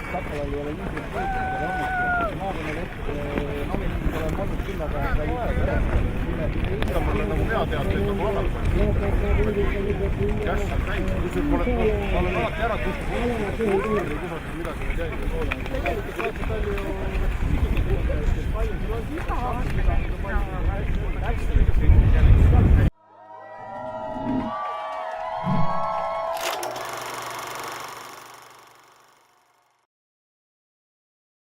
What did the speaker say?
Saksamaal ei ole niisugust võitlust, aga maakonnaleht nominaalselt oleme olnud küllaga mulle nagu peateateid nagu alati. Käss on täis. Ma olen alati ära kusagil midagi jäi.